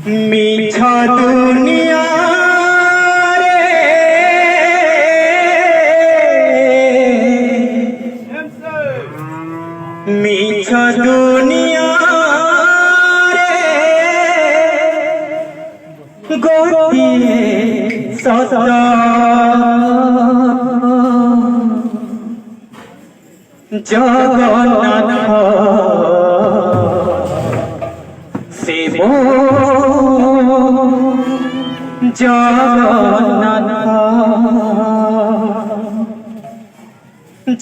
মিছা দুনিয়া মিছা দুনিয়া গোটিয়ে সত জগন্নাথ শিব জগন্নাথ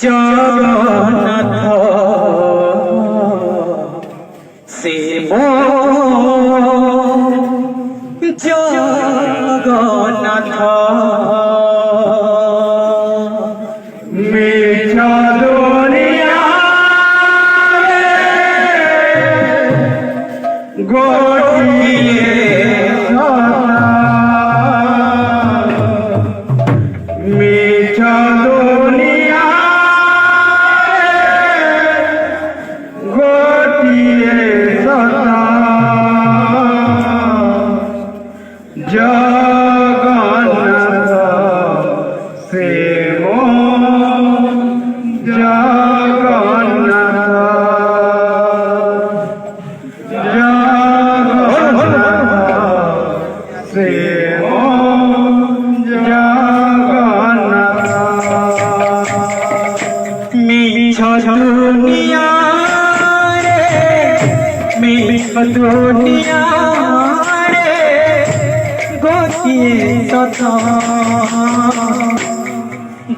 জগন্নাথ শিব জগন্নাথ মিছা দুনিয়া গোটিয়ে মিছা দুনিয়া গোটিয়ে জগন্নাথ শিব জগন্নাথ জগন্নাথ শিব জগন্নাথ মিছা দুনিয়া মিছা দুনিয়া গোটিয়ে সত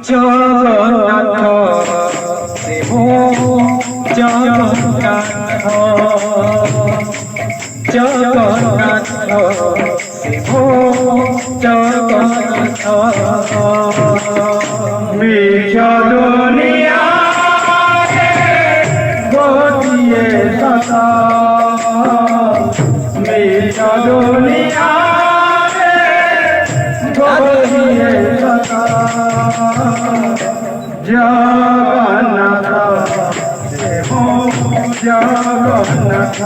জগন্নাথ শিব জগন্নাথ জগন্নাথ শিব জগন্নাথ মিছা দুনিয়া গোটিয়ে সত মিছা দুনিয়া গোটিয়ে সত জগন্নাথ শিব জগন্নাথ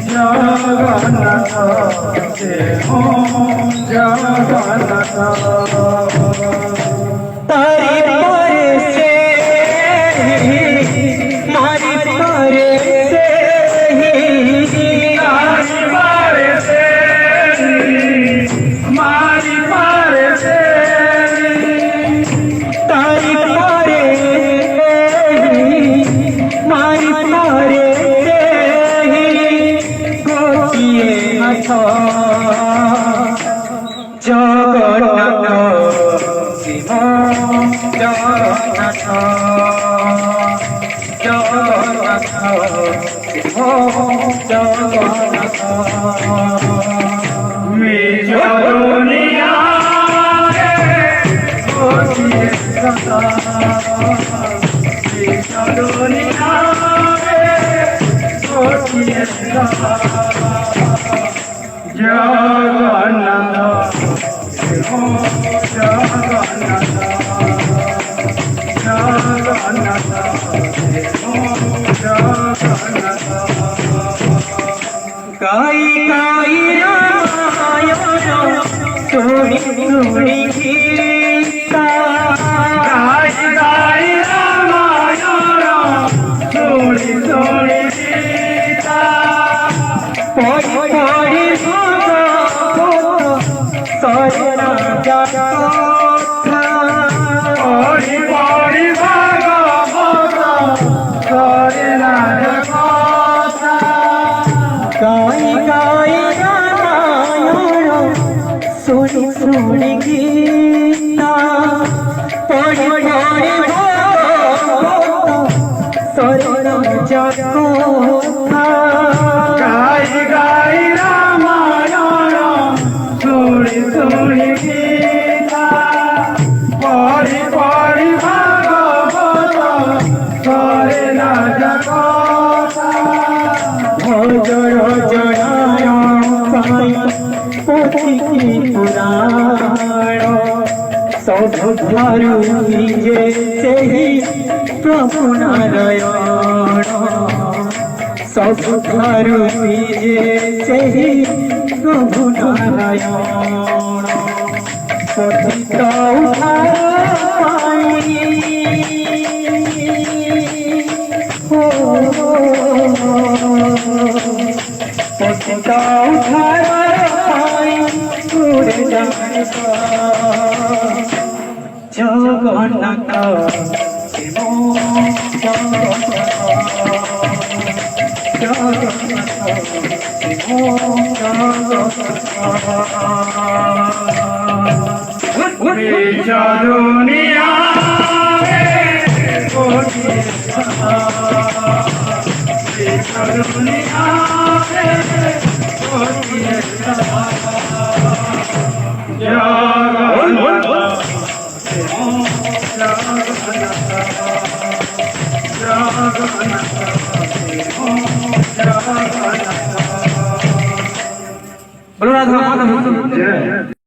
জগন্নাথ শিব জগন্নাথ তারি পরে সে মারি পরে সে তারি পরে সে মারি পরে সে তারি পরে মারি পরে গোটিয়ে হাত জগন্নাথ শিব জগন্নাথ জগন্নাথ শিব জগন্নাথ মিছা দুনিয়া গোটিয়ে সত মিছা দুনিয়া গোটিয়ে সত জগন্নাথ শিব জগন্নাথ জগন্নাথ শিব জগন্নাথ গাই গাই রামায়ণ তোড়ি তোড়ি গীতা গাই গাই রামায়ণ তোড়ি তোড়ি গীতা পড়ি পড়ি সরনা কথা পড়ি পড়ি ভাগবত সরনা কথা গাই গাই রামায়ণ শুনি শুনি গীতা পড়ি পড়ি ভাগবত সরনা কথা গাই গাই রামায়ণ শুনি শুনি গীতা পড়ি পড়ি ভাগবত সরনা কথা ভজর জনায় সাই পথি পুরাণ ସବୁ ଠାରୁ ନିଜେ ସେହି ପ୍ରଭୁ ନାରାୟଣ সবরূপী সেই প্রভু নারায়ণ পতিত উদ্ধার পতিত উদ্ধার জগন্নাথ দুনিয়া बोलो राधा